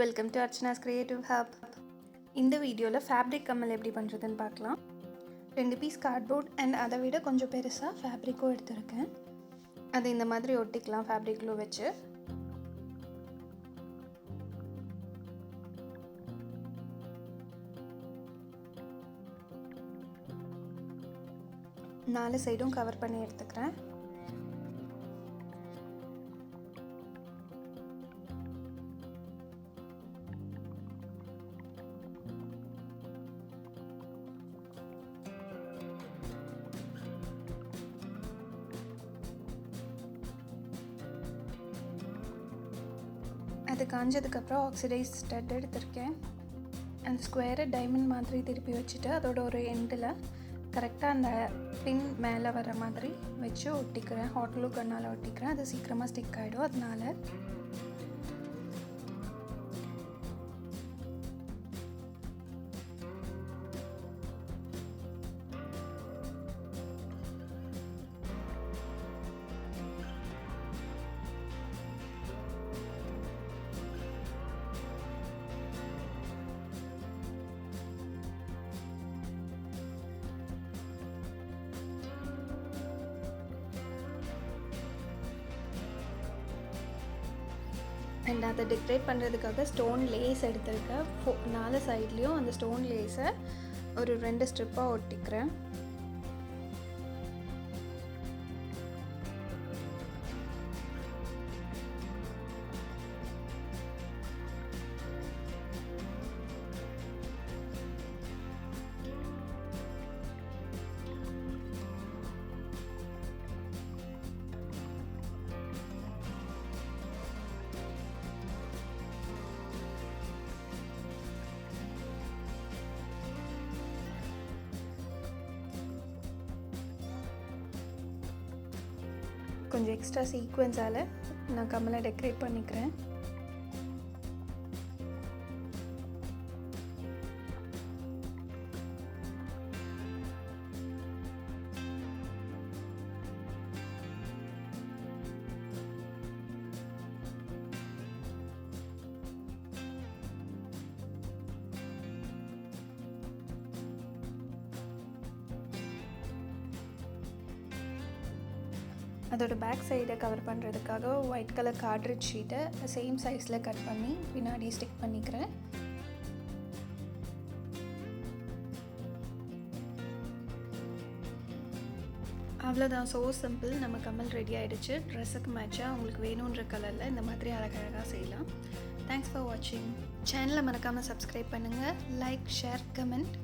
welcome to ARCHANA'S Creative Hub. இந்த வீடியோவில் fabric கம்மல் எப்படி பண்ணுறதுன்னு பார்க்கலாம். 2 பீஸ் கார்ட்போர்ட் அண்ட் அதை விட கொஞ்சம் பெருசாக ஃபேப்ரிக்கும் எடுத்துருக்கேன். அதை இந்த மாதிரி ஒட்டிக்கலாம் ஃபேப்ரிக் க்ளூ வச்சு. நாலு சைடும் கவர் பண்ணி எடுத்துக்கிறேன். அது காஞ்சதுக்கப்புறம் ஆக்சிடைஸ் ஸ்டட் எடுத்திருக்கேன். அந்த ஸ்கொயரை டைமண்ட் மாதிரி திருப்பி வச்சுட்டு அதோட ஒரு எண்டில் கரெக்டாக அந்த பின் மேலே வர மாதிரி வச்சு ஒட்டிக்கிறேன். Hot clue Kannal ஒட்டிக்கிறேன். அது சீக்கிரமாக ஸ்டிக் ஆகிடும். அதனால அண்ட் அதை டெக்கரேட் பண்ணுறதுக்காக ஸ்டோன் லேஸ் எடுத்திருக்கேன். 4 சைட்லேயும் அந்த ஸ்டோன் லேஸை ஒரு 2 ஸ்ட்ரிப்பாக ஒட்டிக்கிறேன். கொஞ்சம் எக்ஸ்ட்ரா சீக்வென்ஸால் நான் கம்மலை டெக்கரேட் பண்ணிக்கிறேன். அதோட பேக் சைடை கவர் பண்ணுறதுக்காக ஒயிட் கலர் கார்ட்ரிட்ஜ் ஷீட்டை சேம் சைஸில் கட் பண்ணி பின்னாடி ஸ்டிக் பண்ணிக்கிறேன். அவ்வளோதான், ஸோ சிம்பிள். நம்ம கம்மல் ரெடி ஆகிடுச்சு. ட்ரெஸ்ஸுக்கு மேட்சாக உங்களுக்கு வேணுன்ற கலரில் இந்த மாதிரி அழகழகாக செய்யலாம். தேங்க்ஸ் ஃபார் வாட்சிங். சேனலை மறக்காமல் சப்ஸ்கிரைப் பண்ணுங்கள். Like, share, comment.